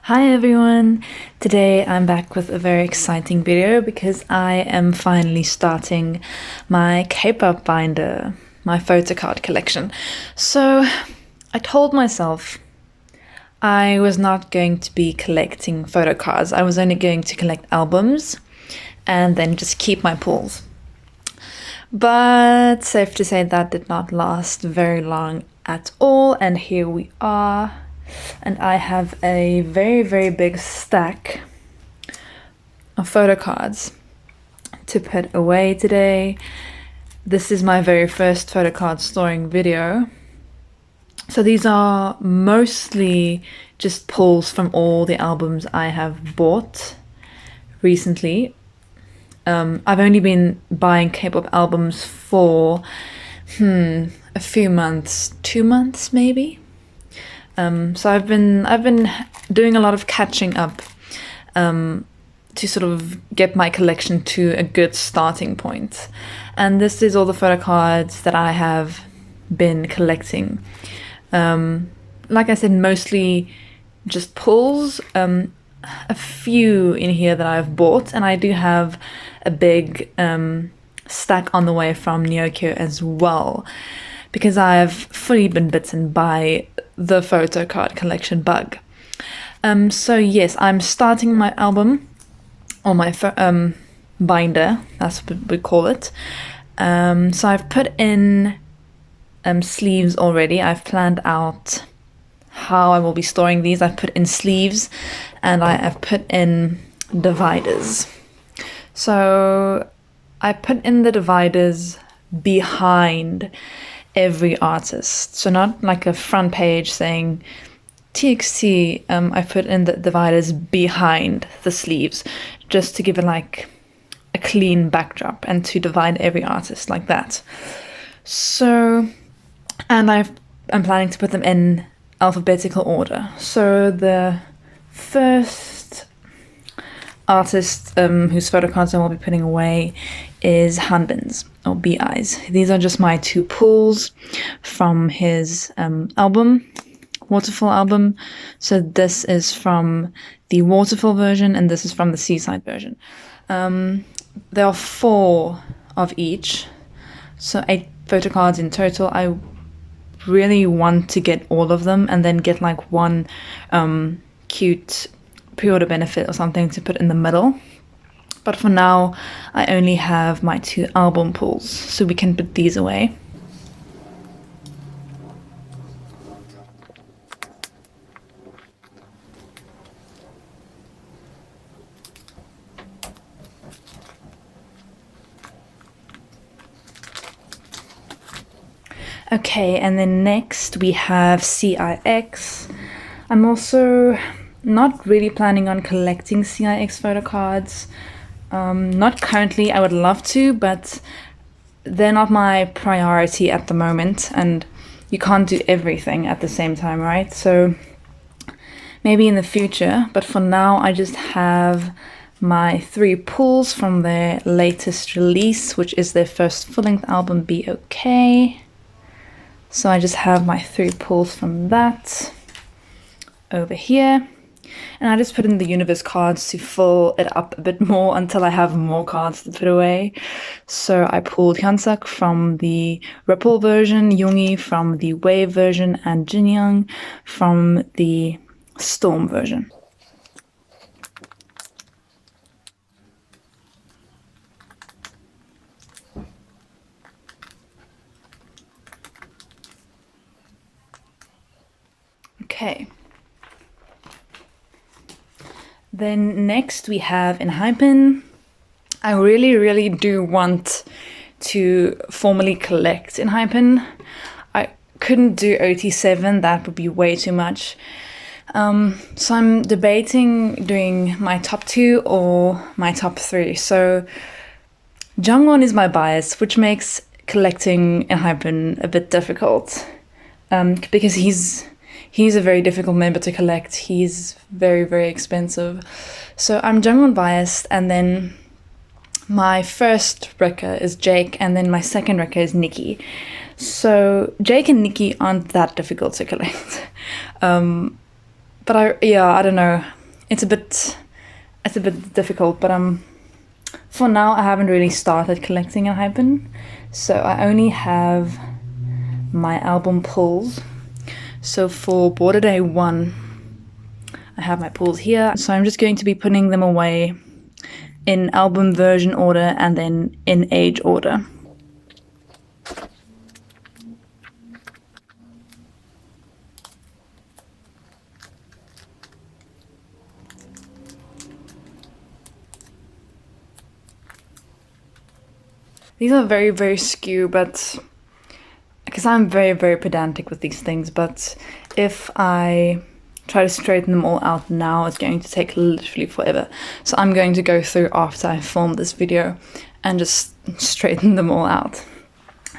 Hi everyone! Today I'm back with a very exciting video because I am finally starting my kpop binder, my photocard collection. So I told myself I was not going to be collecting photocards. I was only going to collect albums and then just keep my pulls. But safe to say that did not last very long at all, and here we are. And I have a very, very big stack of photo cards to put away today. This is my very first photo card storing video. So these are mostly just pulls from all the albums I have bought recently. I've only been buying K-pop albums for a few months, 2 months maybe. So I've been doing a lot of catching up to sort of get my collection to a good starting point. And this is all the photo cards that I have been collecting. Like I said, mostly just pulls. A few in here that I've bought, and I do have a big stack on the way from Nyokyo as well, because I've fully been bitten by the photo card collection bug. So yes, I'm starting my album, or my binder, that's what we call it. So I've put in sleeves already. I've planned out how I will be storing these. I've put in sleeves and I have put in dividers. So I put in the dividers behind every artist, so not like a front page saying TXT. I put in the dividers behind the sleeves just to give it like a clean backdrop and to divide every artist like that. So, and I'm planning to put them in alphabetical order. So the first artist whose photo cards I will be putting away is Hanbin's, or BI's. These are just my two pulls from his album, Waterfall album. So this is from the Waterfall version and this is from the Seaside version. There are 4 of each, so 8 photo cards in total. I really want to get all of them and then get like one cute pre-order benefit or something to put in the middle. But for now, I only have my 2 album pulls, so we can put these away. Okay, and then next we have CIX. I'm also not really planning on collecting CIX photo cards. Not currently. I would love to, but they're not my priority at the moment, and you can't do everything at the same time, right? So maybe in the future, but for now I just have my 3 pulls from their latest release, which is their first full-length album, Be Okay. So I just have my 3 pulls from that over here. And I just put in the universe cards to fill it up a bit more until I have more cards to put away. So I pulled Hyunsuk from the Ripple version, Yoongi from the Wave version, and Jinyoung from the Storm version. Okay. Then next we have Enhypen. I really, really do want to formally collect Enhypen. I couldn't do OT7, that would be way too much. So I'm debating doing my top 2 or my top 3. So Jungwon is my bias, which makes collecting Enhypen a bit difficult, because he's a very difficult member to collect. He's very, very expensive. So I'm Jungwon biased, and then my first wrecker is Jake, and then my second wrecker is Nikki. So Jake and Nikki aren't that difficult to collect. But I don't know. it's a bit difficult, but for now I haven't really started collecting Enhypen, so I only have my album pulls. So for Border Day 1, I have my pulls here, so I'm just going to be putting them away in album version order and then in age order. These are very, very skew, but because I'm very, very pedantic with these things, but if I try to straighten them all out now, it's going to take literally forever. So I'm going to go through after I film this video and just straighten them all out.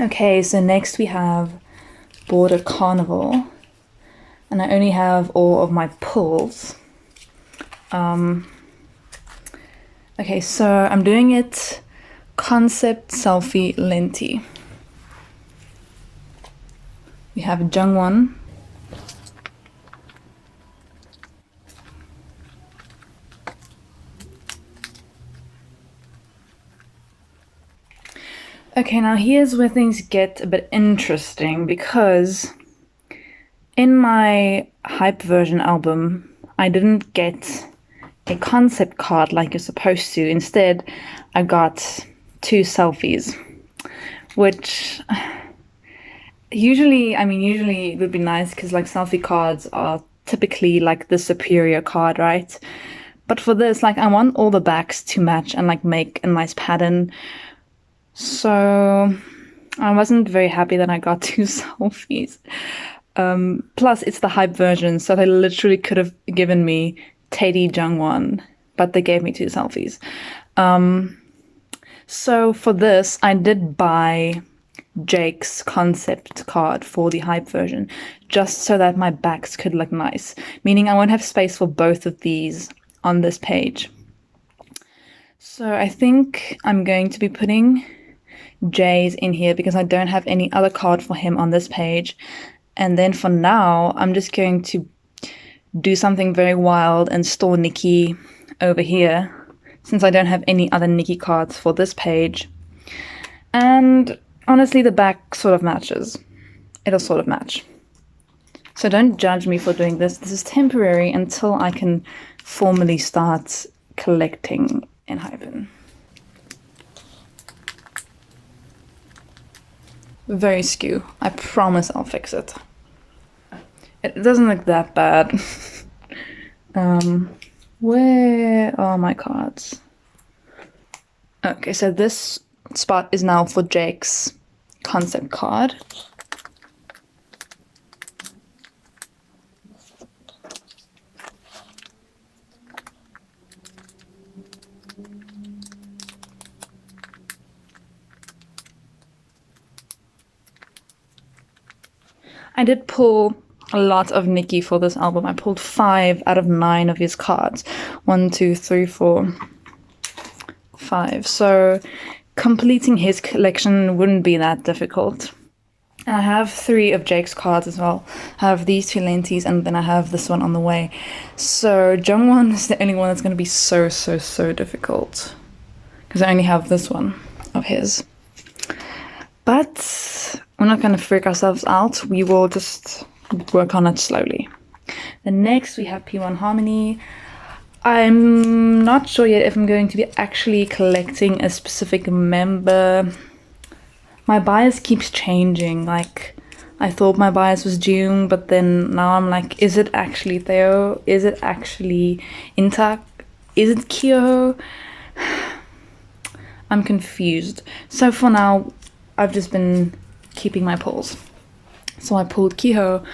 Okay, so next we have Border Carnival, and I only have all of my pulls. Okay, so I'm doing it Concept Selfie Lenti. We have Jungwon. Okay, now here's where things get a bit interesting, because in my Hype version album, I didn't get a concept card like you're supposed to. Instead, I got 2 selfies, which usually it would be nice because like selfie cards are typically like the superior card, right? But for this, like, I want all the backs to match and like make a nice pattern. So I wasn't very happy that I got 2 selfies. Plus, it's the Hype version, so they literally could have given me Taedi Jungwon, but they gave me 2 selfies. So for this, I did buy Jake's concept card for the Hype version, just so that my backs could look nice, meaning I won't have space for both of these on this page. So I think I'm going to be putting Jay's in here because I don't have any other card for him on this page. And then for now, I'm just going to do something very wild and store Nikki over here, since I don't have any other Nikki cards for this page. And honestly, the back sort of matches. It'll sort of match. So don't judge me for doing this. This is temporary until I can formally start collecting Enhypen. Very skew. I promise I'll fix it. It doesn't look that bad. Where are my cards? Okay, so this spot is now for Jake's concept card. I did pull a lot of Nikki for this album. I pulled 5 out of 9 of his cards. 1, 2, 3, 4, 5. So completing his collection wouldn't be that difficult. And I have 3 of Jake's cards as well. I have these 2 lenties, and then I have this one on the way. So Jungwon is the only one that's going to be so difficult, because I only have this one of his. But we're not going to freak ourselves out. We will just work on it slowly. Then next we have P1 Harmony. I'm not sure yet if I'm going to be actually collecting a specific member. My bias keeps changing. Like, I thought my bias was Jung, but then now I'm like, is it actually Theo? Is it actually Intak? Is it Kyo? I'm confused. So for now, I've just been keeping my pulls. So I pulled Kiho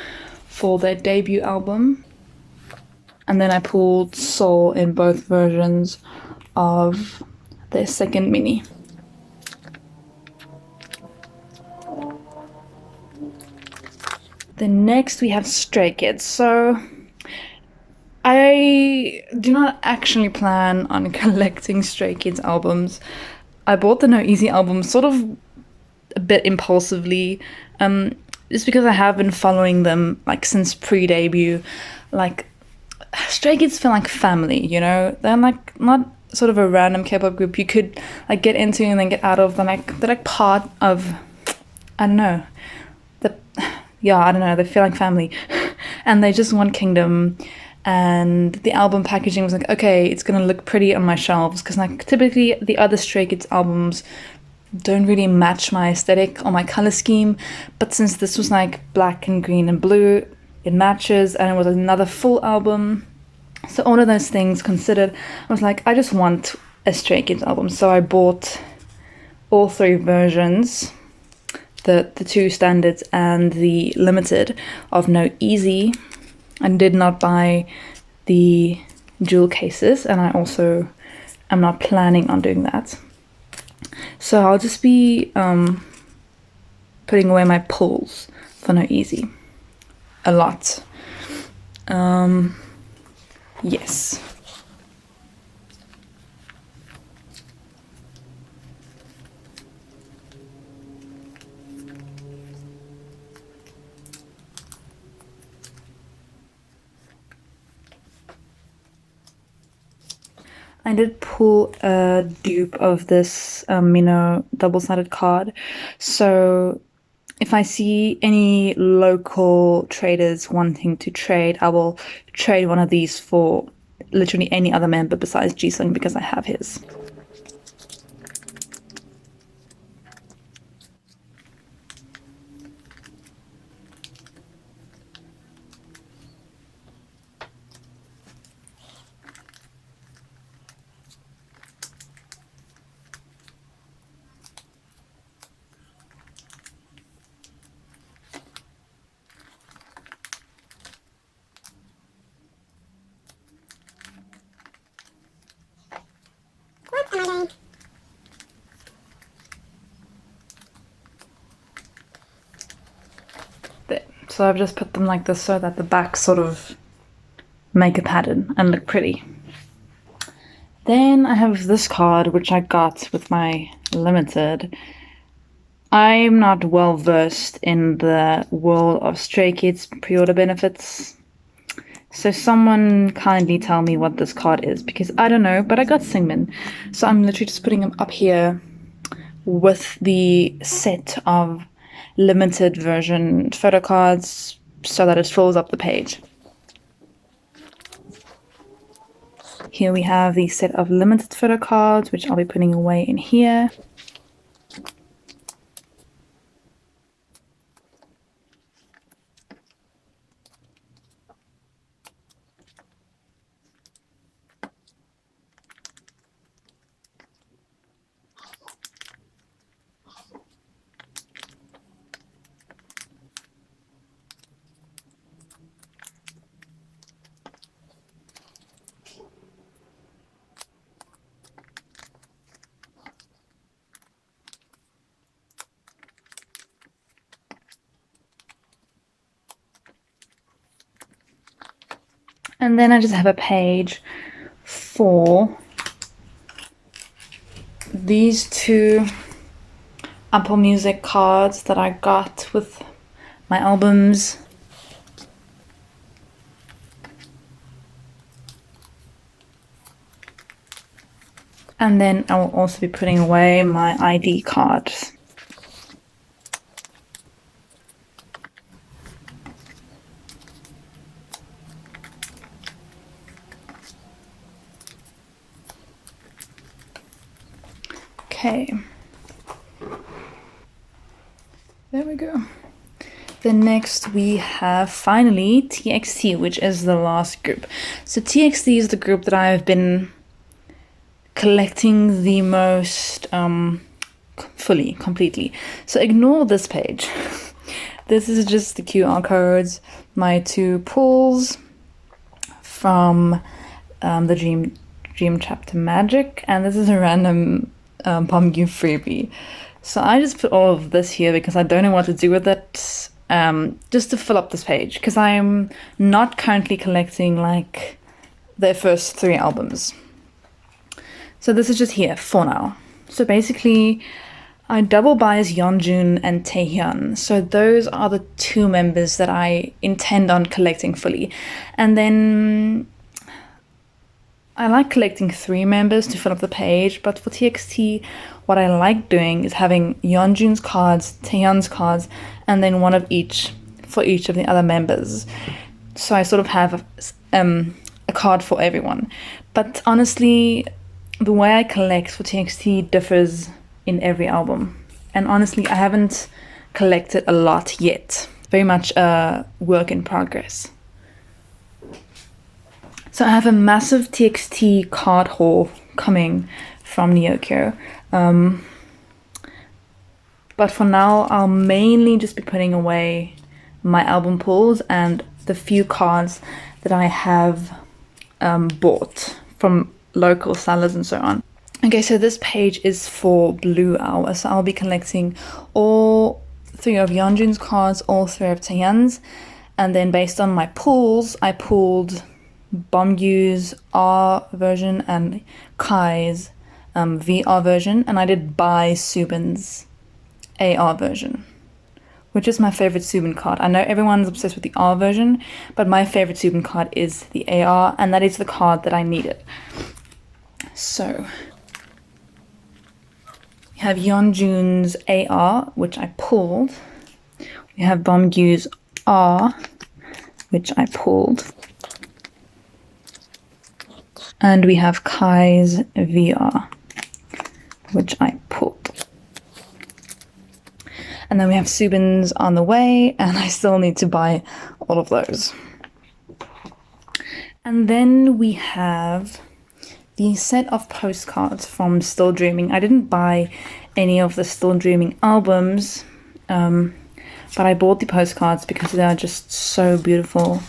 for their debut album, and then I pulled Soul in both versions of their second mini. Then next we have Stray Kids. So I do not actually plan on collecting Stray Kids albums. I bought the No Easy album sort of a bit impulsively, just because I have been following them like since pre-debut. Like, Stray Kids feel like family, you know? They're like not sort of a random K-pop group you could like get into and then get out of. They're like part of, I don't know. The yeah, I don't know. They feel like family, and they just want Kingdom. And the album packaging was like, okay, it's gonna look pretty on my shelves because like typically the other Stray Kids albums don't really match my aesthetic or my color scheme, but since this was like black and green and blue, it matches, and it was another full album. So all of those things considered, I was like, I just want a Stray Kids album. So I bought all 3 versions, the 2 standards and the limited of No Easy. I did not buy the jewel cases, and I also am not planning on doing that. So I'll just be putting away my pulls for No Easy. A lot. Yes. I did pull a dupe of this Mino double-sided card. So if I see any local traders wanting to trade, I will trade one of these for literally any other member besides Jisung because I have his. So I've just put them like this so that the backs sort of make a pattern and look pretty. Then I have this card, which I got with my limited. I'm not well versed in the world of Stray Kids pre-order benefits. So someone kindly tell me what this card is, because I don't know, but I got Singmin. So I'm literally just putting them up here with the set of limited version photocards so that it fills up the page. Here we have the set of limited photocards, which I'll be putting away in here. And then I just have a page for these 2 Apple Music cards that I got with my albums. And then I will also be putting away my ID cards. Okay, there we go. Then next we have finally TXT, which is the last group. So TXT is the group that I've been collecting the most completely. So ignore this page. This is just the QR codes, my 2 pulls from the Dream Chapter Magic, and this is a random pumpkin freebie. So I just put all of this here because I don't know what to do with it, just to fill up this page, because I'm not currently collecting like their first 3 albums. So this is just here for now. So basically I double bias Yeonjun and Taehyun. So those are the 2 members that I intend on collecting fully. And then I like collecting 3 members to fill up the page, but for TXT, what I like doing is having Yeonjun's cards, Taehyun's cards, and then one of each for each of the other members. So I sort of have a card for everyone. But honestly, the way I collect for TXT differs in every album. And honestly, I haven't collected a lot yet. Very much a work in progress. So I have a massive TXT card haul coming from Nyokyo. But for now, I'll mainly just be putting away my album pulls and the few cards that I have bought from local sellers and so on. Okay, so this page is for Blue Hour. So I'll be collecting all 3 of Yeonjun's cards, all 3 of Taehyun's. And then based on my pulls, I pulled Bomgyu's R version and Kai's VR version. And I did buy Subin's AR version, which is my favorite Subin card. I know everyone's obsessed with the R version, but my favorite Subin card is the AR, and that is the card that I needed. So we have Yeonjun's AR, which I pulled. We have Bomgyu's R, which I pulled. And we have Kai's VR, which I pulled. And then we have Subin's on the way, and I still need to buy all of those. And then we have the set of postcards from Still Dreaming. I didn't buy any of the Still Dreaming albums, but I bought the postcards because they are just so beautiful.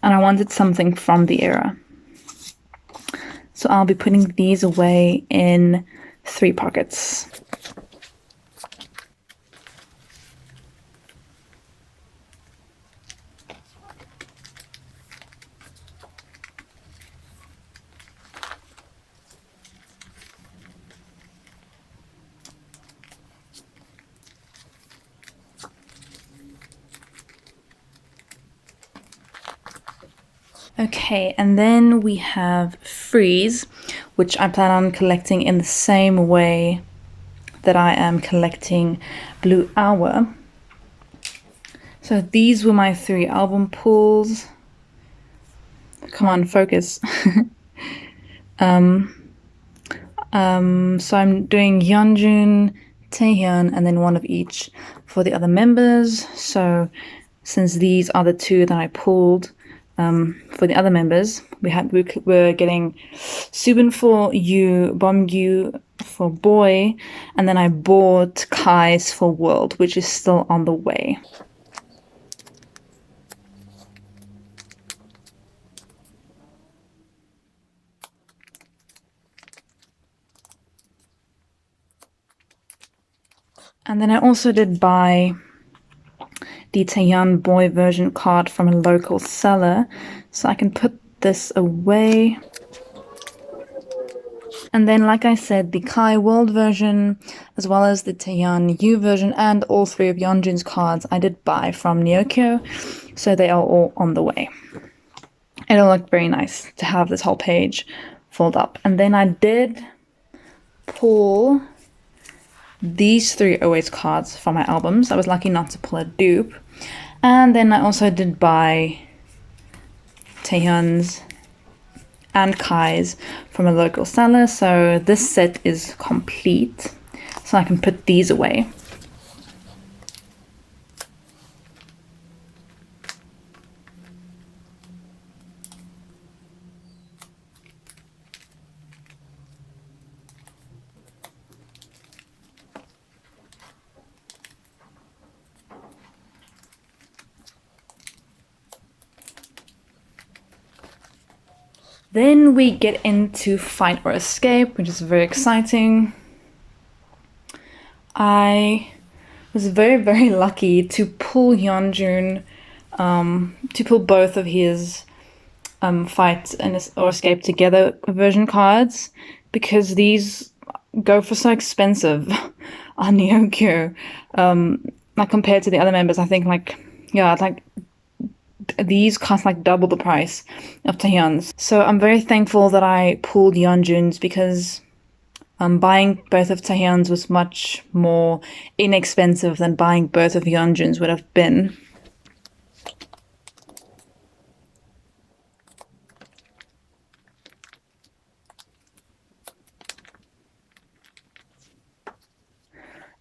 And I wanted something from the era. So I'll be putting these away in 3 pockets. Okay, and then we have Freeze, which I plan on collecting in the same way that I am collecting Blue Hour. So these were my 3 album pulls. Come on, focus. So I'm doing Yeonjun, Taehyun, and then one of each for the other members. So since these are the 2 that I pulled, for the other members, we're getting Subin for You, Bomgyu for Boy, and then I bought Kai's for World, which is still on the way. And then I also did buy the Taehyun Boy version card from a local seller, so I can put this away. And then, like I said, the Kai World version, as well as the Taehyun U version, and all 3 of Yeonjun's cards I did buy from Nyokyo, so they are all on the way. It'll look very nice to have this whole page filled up. And then I did pull these 3 always cards from my albums. I was lucky not to pull a dupe. And then I also did buy Taehyun's and Kai's from a local seller. So this set is complete. So I can put these away. Then we get into Fight or Escape, which is very exciting. I was very, very lucky to pull Yeonjun, to pull both of his Fight or Escape Together version cards, because these go for so expensive on Nyokyo. Like compared to the other members, I think like these cost like double the price of Taehyun's. So I'm very thankful that I pulled Yeonjun's, because buying both of Taehyun's was much more inexpensive than buying both of Yeonjun's would have been.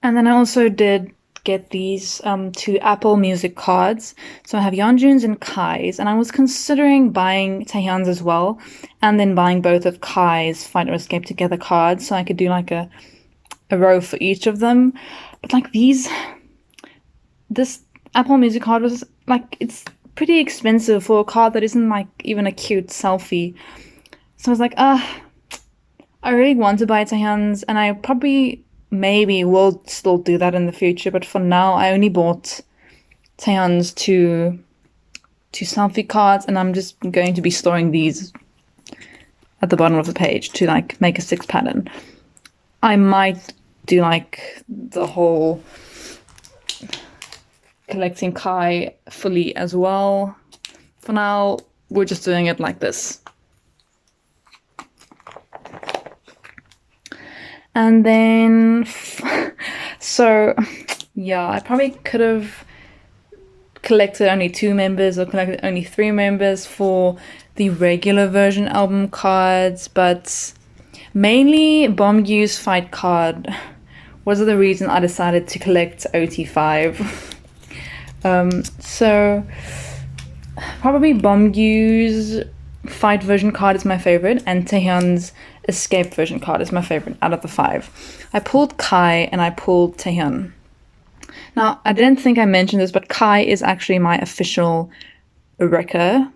And then I also did get these two Apple Music cards. So I have Yeonjun's and Kai's, and I was considering buying Taehyun's as well, and then buying both of Kai's Fight or Escape Together cards, so I could do like a row for each of them. But like this Apple Music card was like, it's pretty expensive for a card that isn't like even a cute selfie. So I was like, I really want to buy Taehyun's, and I probably maybe will still do that in the future, but for now I only bought Taehyun's two selfie cards, and I'm just going to be storing these at the bottom of the page to like make a 6 pattern. I might do like the whole collecting Kai fully as well. For now, we're just doing it like this. And then, so yeah, I probably could have collected only 2 members or collected only 3 members for the regular version album cards, but mainly Bomgyu's fight card was the reason I decided to collect OT5. So probably Bomgyu's fight version card is my favorite, and Taehyun's escape version card is my favorite out of the 5. I pulled Kai and I pulled Taehyun. Now, I didn't think I mentioned this, but Kai is actually my official wrecker.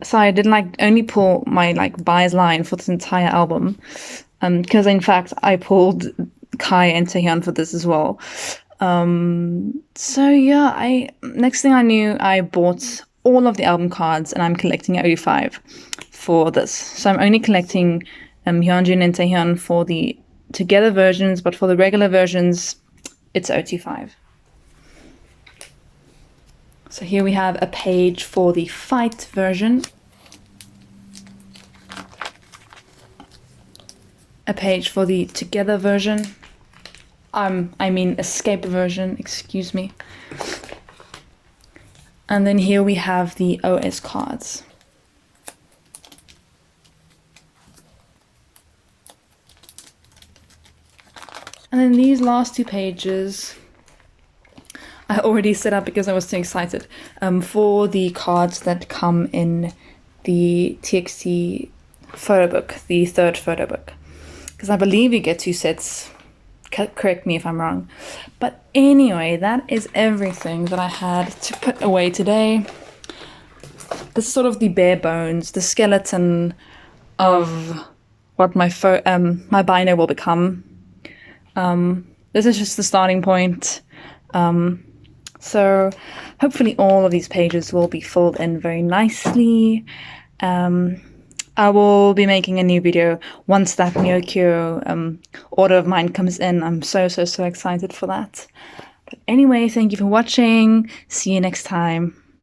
So I didn't like only pull my like buys line for this entire album, because in fact I pulled Kai and Taehyun for this as well. So yeah, next thing I knew, I bought all of the album cards, and I'm collecting OT5 for this. So I'm only collecting Yeonjun and Taehyun for the together versions, but for the regular versions, it's OT5. So here we have a page for the fight version, a page for the together version, I mean escape version, excuse me. And then here we have the OS cards. And then these last 2 pages, I already set up because I was too excited, for the cards that come in the TXT photo book, the 3rd photo book. Because I believe you get 2 sets, correct me if I'm wrong. But anyway, that is everything that I had to put away today. This is sort of the bare bones, the skeleton of what my binder will become. This is just the starting point. So hopefully all of these pages will be filled in very nicely. I will be making a new video once that Myokyo order of mine comes in. I'm so excited for that. But anyway, thank you for watching. See you next time.